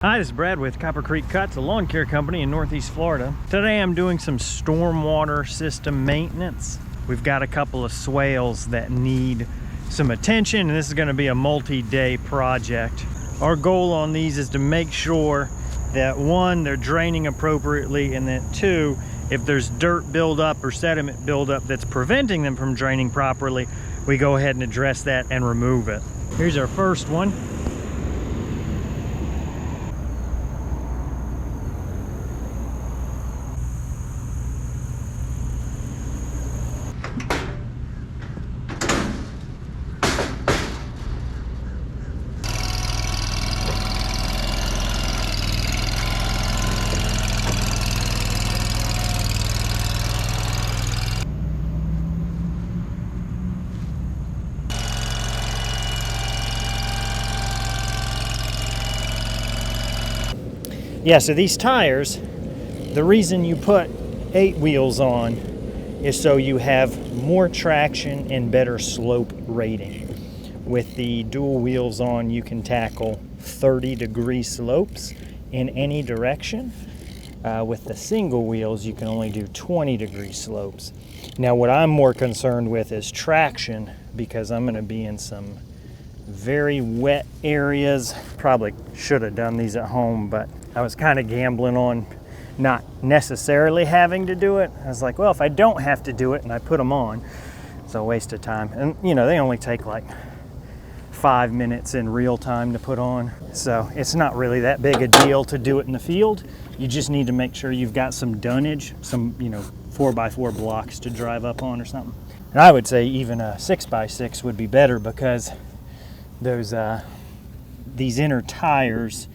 Hi, this is Brad with Copper Creek Cuts, a lawn care company in Northeast Florida. Today I'm doing some stormwater system maintenance. We've got a couple of swales that need some attention, and this is going to be a multi-day project. Our goal on these is to make sure that one, they're draining appropriately, and that two, if there's dirt buildup or sediment buildup that's preventing them from draining properly, we go ahead and address that and remove it. Here's our first one. Yeah, so these tires, the reason you put 8 wheels on is so you have more traction and better slope rating. With the dual wheels on, you can tackle 30-degree slopes in any direction. With the single wheels, you can only do 20-degree slopes. Now, what I'm more concerned with is traction, because I'm going to be in some very wet areas. Probably should have done these at home, but I was kind of gambling on not necessarily having to do it. I was like, well, if I don't have to do it and I put them on, it's a waste of time. And you know, they only take like 5 minutes in real time to put on. So it's not really that big a deal to do it in the field. You just need to make sure you've got some dunnage, some, 4x4 blocks to drive up on or something. And I would say even a 6x6 would be better, because those these inner tires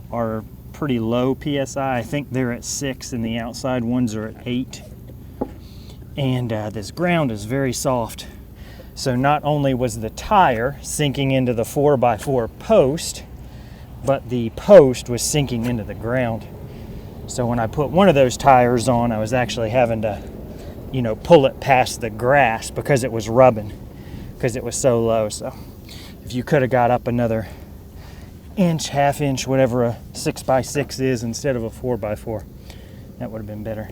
are pretty low PSI. I think they're at 6 and the outside ones are at 8. And this ground is very soft. So not only was the tire sinking into the 4x4 post, but the post was sinking into the ground. So when I put one of those tires on, I was actually having to, pull it past the grass because it was rubbing, because it was so low. So if you could have got up another inch, half inch, whatever a 6x6 is, instead of a 4x4, that would have been better.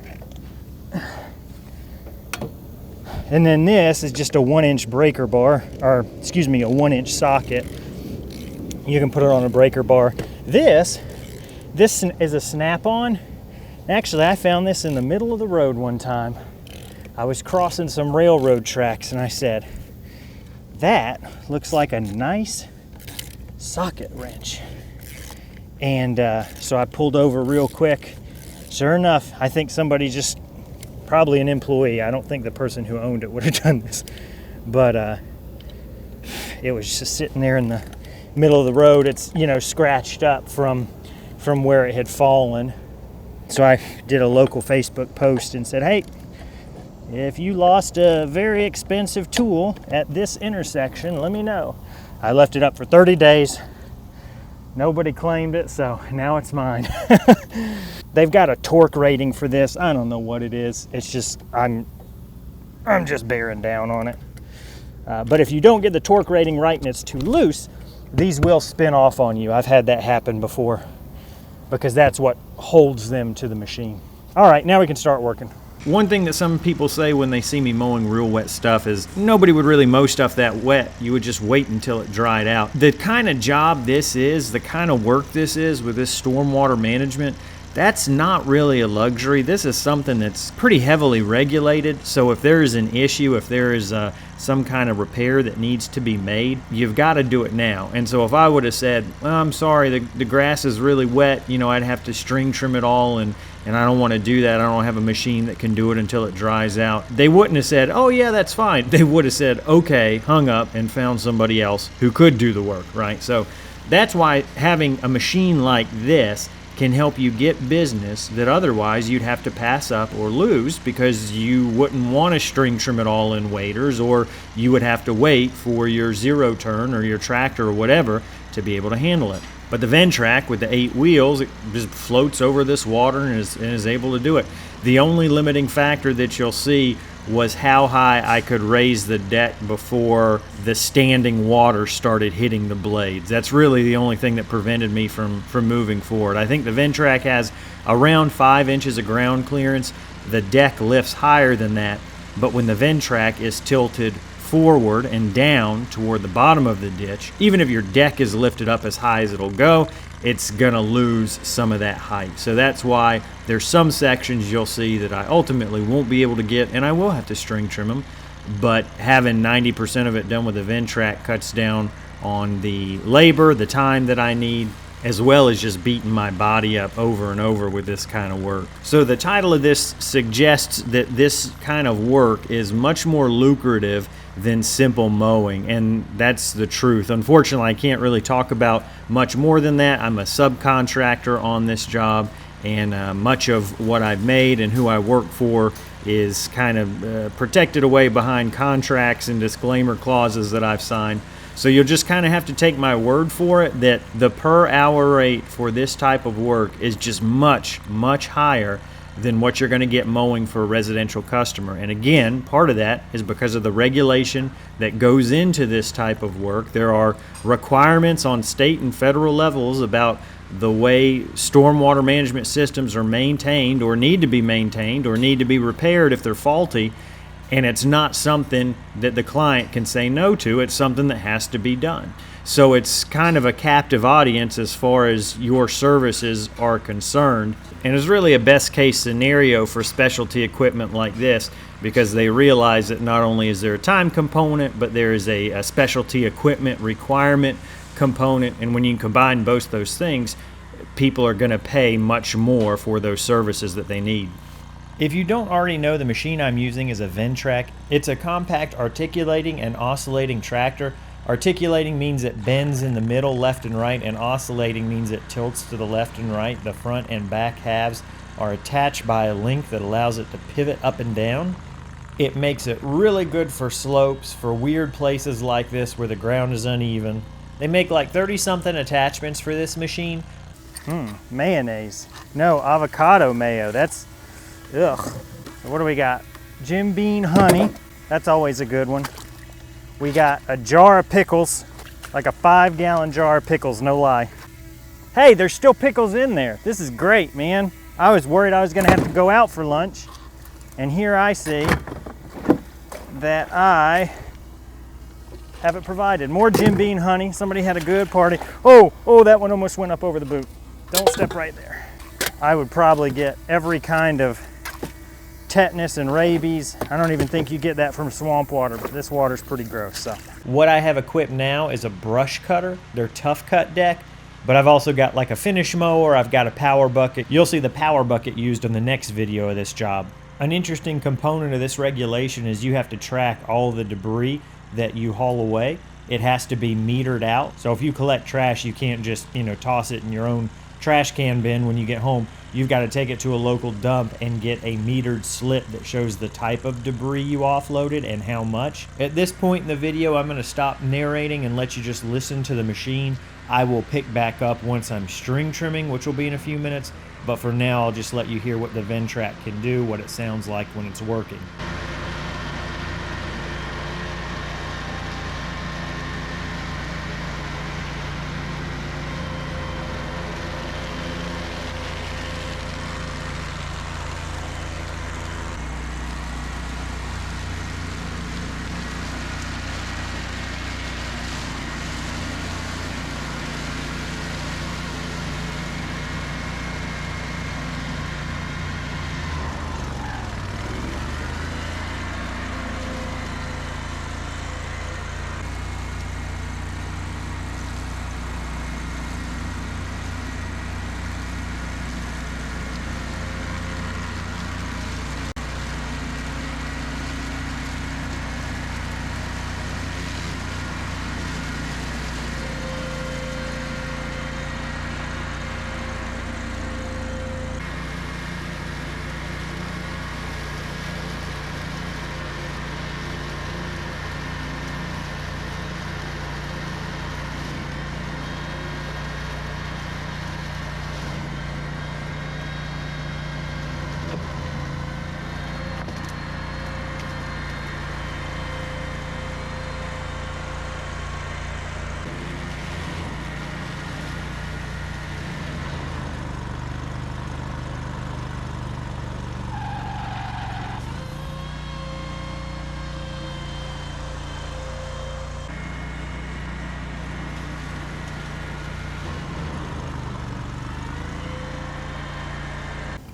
And then this is just a 1-inch breaker bar, or excuse me, a 1-inch socket. You can put it on a breaker bar. This is a snap-on. Actually, I found this in the middle of the road one time. I was crossing some railroad tracks and I said, that looks like a nice socket wrench. And so I pulled over real quick. Sure enough, I think somebody probably an employee. I don't think the person who owned it would have done this, but it was just sitting there in the middle of the road. It's scratched up from where it had fallen. So I did a local Facebook post and said, hey, if you lost a very expensive tool at this intersection, let me know. I left it up for 30 days. Nobody claimed it, so now it's mine. They've got a torque rating for this. I don't know what it is. It's just, I'm just bearing down on it. But if you don't get the torque rating right and it's too loose, these will spin off on you. I've had that happen before, because that's what holds them to the machine. All right, now we can start working. One thing that some people say when they see me mowing real wet stuff is nobody would really mow stuff that wet. You would just wait until it dried out. The kind of job this is, the kind of work this is with this stormwater management, that's not really a luxury. This is something that's pretty heavily regulated. So if there is an issue, if there is some kind of repair that needs to be made, you've got to do it now. And so if I would have said, well, I'm sorry, the grass is really wet, I'd have to string trim it all, and I don't want to do that. I don't have a machine that can do it until it dries out. They wouldn't have said, oh yeah, that's fine. They would have said, okay, hung up and found somebody else who could do the work, right? So that's why having a machine like this can help you get business that otherwise you'd have to pass up or lose, because you wouldn't want to string trim it all in waders, or you would have to wait for your zero turn or your tractor or whatever to be able to handle it. But the Ventrac with the 8 wheels, it just floats over this water and is able to do it. The only limiting factor that you'll see was how high I could raise the deck before the standing water started hitting the blades. That's really the only thing that prevented me from moving forward. I think the Ventrac has around 5 inches of ground clearance. The deck lifts higher than that, but when the Ventrac is tilted forward and down toward the bottom of the ditch, even if your deck is lifted up as high as it'll go, it's gonna lose some of that height. So that's why there's some sections you'll see that I ultimately won't be able to get, and I will have to string trim them, but having 90% of it done with the Ventrac cuts down on the labor, the time that I need, as well as just beating my body up over and over with this kind of work. So the title of this suggests that this kind of work is much more lucrative than simple mowing, and that's the truth. Unfortunately, I can't really talk about much more than that. I'm a subcontractor on this job, and much of what I've made and who I work for is kind of protected away behind contracts and disclaimer clauses that I've signed. So you'll just kind of have to take my word for it that the per hour rate for this type of work is just much, much higher than what you're going to get mowing for a residential customer. And again, part of that is because of the regulation that goes into this type of work. There are requirements on state and federal levels about the way stormwater management systems are maintained or need to be maintained or need to be repaired if they're faulty. And it's not something that the client can say no to. It's something that has to be done. So it's kind of a captive audience as far as your services are concerned. And it's really a best case scenario for specialty equipment like this, because they realize that not only is there a time component, but there is a specialty equipment requirement component. And when you combine both those things, people are going to pay much more for those services that they need. If you don't already know, the machine I'm using is a Ventrac. It's a compact articulating and oscillating tractor. Articulating means it bends in the middle left and right, and oscillating means it tilts to the left and right. The front and back halves are attached by a link that allows it to pivot up and down. It makes it really good for slopes, for weird places like this where the ground is uneven. They make like 30-something attachments for this machine. Mayonnaise. No, avocado mayo. That's ugh. So what do we got? Jim Beam honey. That's always a good one. We got a jar of pickles, like a 5-gallon jar of pickles, no lie. Hey, there's still pickles in there. This is great, man. I was worried I was gonna have to go out for lunch, and here I see that I have it provided. More Jim Beam honey. Somebody had a good party. Oh, that one almost went up over the boot. Don't step right there. I would probably get every kind of tetanus and rabies. I don't even think you get that from swamp water, but this water's pretty gross. So what I have equipped now is a brush cutter. They're tough cut deck, but I've also got like a finish mower. I've got a power bucket. You'll see the power bucket used in the next video of this job. An interesting component of this regulation is you have to track all the debris that you haul away. It has to be metered out. So if you collect trash, you can't just, toss it in your own trash can bin when you get home. You've got to take it to a local dump and get a metered slip that shows the type of debris you offloaded and how much. At this point in the video, I'm going to stop narrating and let you just listen to the machine. I will pick back up once I'm string trimming, which will be in a few minutes. But for now, I'll just let you hear what the Ventrac can do, what it sounds like when it's working.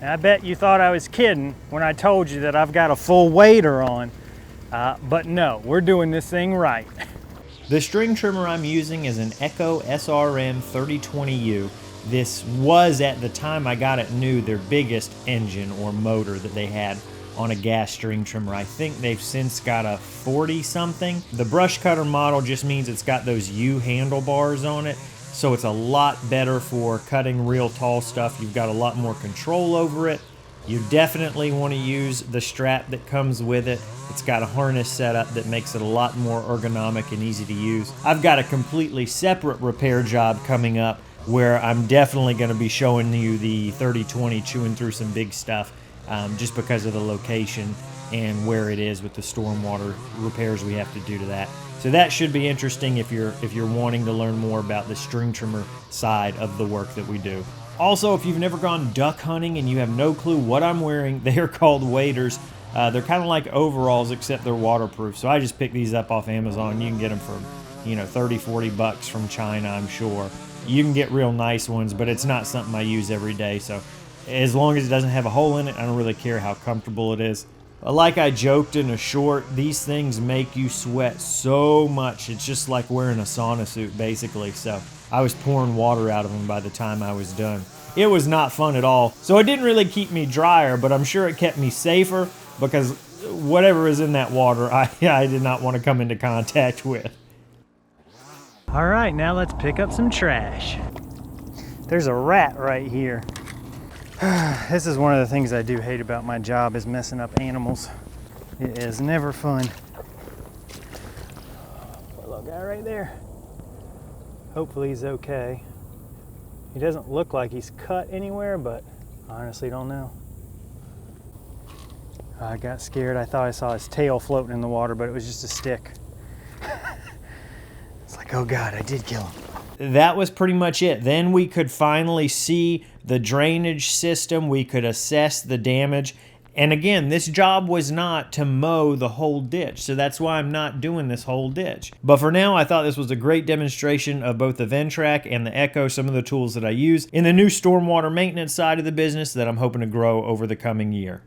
And I bet you thought I was kidding when I told you that I've got a full wader on, but no, we're doing this thing right. The string trimmer I'm using is an Echo SRM 3020U. This was, at the time I got it new, their biggest engine or motor that they had on a gas string trimmer. I think they've since got a 40 something. The brush cutter model just means it's got those U handlebars on it, so it's a lot better for cutting real tall stuff. You've got a lot more control over it. You definitely want to use the strap that comes with it. It's got a harness setup that makes it a lot more ergonomic and easy to use. I've got a completely separate repair job coming up where I'm definitely going to be showing you the 3020 chewing through some big stuff, just because of the location and where it is with the stormwater repairs we have to do to that. So that should be interesting if you're wanting to learn more about the string trimmer side of the work that we do. Also, if you've never gone duck hunting and you have no clue what I'm wearing, they are called waders. They're kind of like overalls, except they're waterproof. So I just picked these up off Amazon. You can get them for, 30, 40 bucks from China, I'm sure. You can get real nice ones, but it's not something I use every day. So as long as it doesn't have a hole in it, I don't really care how comfortable it is. Like I joked in a short, these things make you sweat so much. It's just like wearing a sauna suit, basically. So I was pouring water out of them by the time I was done. It was not fun at all. So it didn't really keep me drier, but I'm sure it kept me safer because whatever is in that water, I did not want to come into contact with. All right, now let's pick up some trash. There's a rat right here. This is one of the things I do hate about my job, is messing up animals. It is never fun. Poor little guy right there. Hopefully he's okay. He doesn't look like he's cut anywhere, but I honestly don't know. I got scared. I thought I saw his tail floating in the water, but it was just a stick. It's like, oh God, I did kill him. That was pretty much it. Then we could finally see the drainage system. We could assess the damage. And again, this job was not to mow the whole ditch, so that's why I'm not doing this whole ditch. But for now, I thought this was a great demonstration of both the Ventrac and the Echo, some of the tools that I use in the new stormwater maintenance side of the business that I'm hoping to grow over the coming year.